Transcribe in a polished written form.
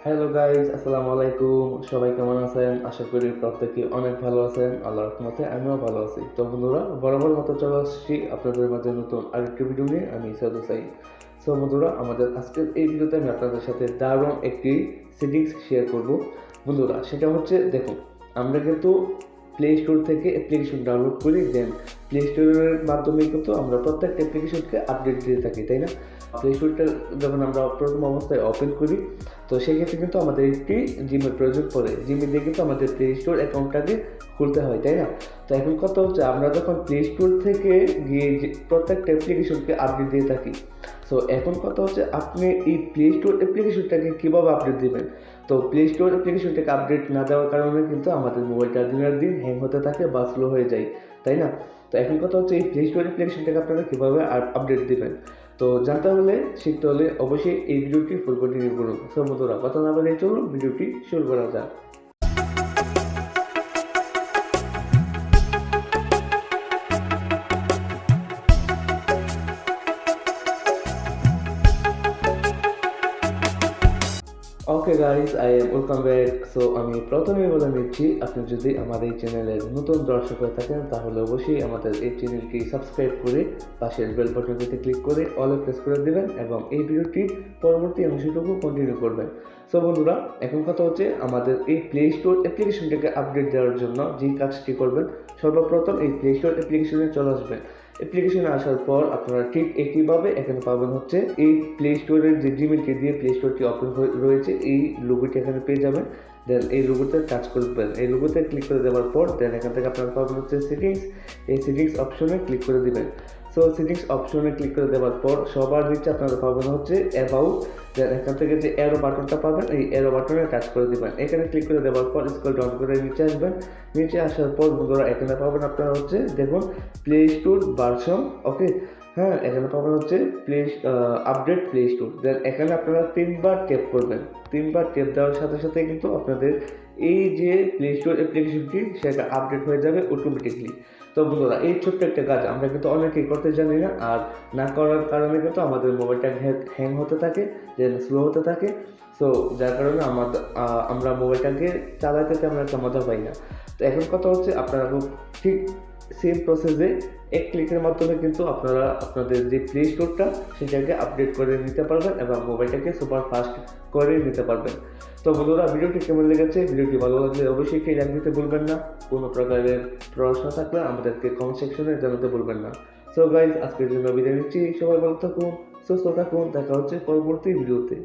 Hello guys, আসসালামু আলাইকুম। সবাই কেমন আছেন? আশা করি প্রত্যেকে অনেক ভালো আছেন। আল্লাহর রহমতে আমিও ভালো আছি। তো বন্ধুরা, বরাবর মতো চলে আসছি আপনাদের মাঝে নতুন আরেকটি ভিডিও নিয়ে। আমি সৈয়দ হুসাইন। সো বন্ধুরা, আমাদের আজকের এই ভিডিওতে আমি আপনাদের সাথে দারুণ একটি সেটিংস শেয়ার করব। বন্ধুরা, সেটা হচ্ছে দেখুন, আমরা কিন্তু প্লে স্টোর থেকে অ্যাপ্লিকেশন ডাউনলোড করি, দেন প্লে স্টোরের মাধ্যমে কিন্তু আমরা প্রত্যেকটা অ্যাপ্লিকেশনকে আপডেট দিয়ে থাকি, তাই না? প্লে স্টোরটা যখন আমরা প্রথম অবস্থায় ওপেন করি, তো সেক্ষেত্রে কিন্তু আমাদের একটি জিমের প্রয়োজন পড়ে। জিমে দিয়ে কিন্তু আমাদের প্লে স্টোর অ্যাকাউন্টটাকে খুলতে হয়, তাই না? তো এখন কথা হচ্ছে, আমরা যখন প্লে স্টোর থেকে গিয়ে প্রত্যেকটা অ্যাপ্লিকেশনকে আপডেট দিয়ে থাকি। সো এখন কথা হচ্ছে, আপনি এই প্লে স্টোর অ্যাপ্লিকেশনটাকে কীভাবে আপডেট দেবেন? তো প্লে স্টোর অ্যাপ্লিকেশনটাকে আপডেট না দেওয়ার কারণে কিন্তু আমাদের মোবাইলটা দিনের দিন হ্যাং হতে থাকে বা স্লো হয়ে যায়, তাই না? তো এখন কথা হচ্ছে, এই প্লে স্টোর অ্যাপ্লিকেশনটাকে আপনারা কীভাবে আপডেট দেবেন? তো জানতে হলে, শিখতে হলে অবশ্যই এই ভিডিওটি ফুল কন্টিনিউ করুন। সো বন্ধুরা, কথা না বলে চলুন ভিডিওটি শুরু করা যাক। Okay guys, I am welcome back. So আমি প্রথমেই বলে নিচ্ছি, আপনি যদি আমার এই চ্যানেলের নতুন দর্শক হয়ে থাকেন, তাহলে অবশ্যই আমাদের এই চ্যানেলটি সাবস্ক্রাইব করে পাশের বেল বাটনটিতে ক্লিক করে অলে প্রেস করে দেবেন এবং এই ভিডিওটির পরবর্তী অংশটুকু কন্টিনিউ করবেন। সো বন্ধুরা, এখন কথা হচ্ছে, আমাদের এই প্লে স্টোর অ্যাপ্লিকেশনটাকে আপডেট দেওয়ার জন্য যে কাজটি করবেন, সর্বপ্রথম এই প্লে স্টোর অ্যাপ্লিকেশনে চলে আসবেন। অ্যাপ্লিকেশনে আসার পর আপনারা ঠিক একইভাবে এখানে পাবেন হচ্ছে এই প্লে স্টোরের যে জিমেলটি দিয়ে প্লে স্টোরটি ওপেন রয়েছে, এই লোগোটি এখানে পেয়ে যাবেন। দেন এই লোগোতে কাজ করবেন। এই লোগোতে ক্লিক করে দেওয়ার পর দেন এখান থেকে আপনারা পাবেন হচ্ছে সেটিংস। এই সেটিংস অপশনে ক্লিক করে দিবেন। সো সেটিংস অপশনে ক্লিক করে দেওয়ার পর সবার নিচে আপনারা পাবেন হচ্ছে অ্যাবাউট। দেন এখান থেকে যে অ্যারো বাটনটা পাবেন, এই অ্যারো বাটনে টাচ করে দিবেন। এখানে ক্লিক করে দেওয়ার পর স্ক্রল ডাউন করে নিচে আসবেন। নিচে আসার পর বন্ধুরা, এখানে পাবেন আপনারা হচ্ছে দেখুন প্লে স্টোর ভার্সন। ওকে, হ্যাঁ, এখানে পাবেন হচ্ছে আপডেট প্লে স্টোর। দেন এখানে আপনারা তিনবার ট্যাপ করবেন। তিনবার ট্যাপ দেওয়ার সাথে সাথে কিন্তু আপনাদের এই যে প্লে স্টোর অ্যাপ্লিকেশনটি, সেটা আপডেট হয়ে যাবে অটোমেটিকলি। তো বন্ধুরা, এই ছোট্ট একটা কাজ আমরা কিন্তু অনেকেই করতে জানি না, আর না করার কারণে কিন্তু আমাদের মোবাইলটা হ্যাং হতে থাকে, দেন স্লো হতে থাকে। সো যার কারণে আমরা মোবাইলটাকে চালাতে তেমন একটা মজা পাই না। তো এখন কথা হচ্ছে, আপনারা ঠিক সেম প্রসেসে এক ক্লিকের মাধ্যমে কিন্তু আপনারা আপনাদের যে প্লে স্টোরটা, সেটাকে আপডেট করে নিতে পারবেন এবং মোবাইলটাকে সুপার ফাস্ট করে নিতে পারবেন। তো বন্ধুরা, ভিডিওটি কেমন লেগেছে? ভিডিওটি ভালো লাগলে অবশ্যই একটি লাইক দিতে ভুলবেন না। কোনো প্রকারের প্রশ্ন থাকলে আমাদেরকে কমেন্ট সেকশনে জানাতে ভুলবেন না। সো গাইজ, আজকের জন্য বিদায় নিচ্ছি। সবাই ভালো থাকুন, সুস্থ থাকুন। দেখা হচ্ছে পরবর্তী ভিডিওতে।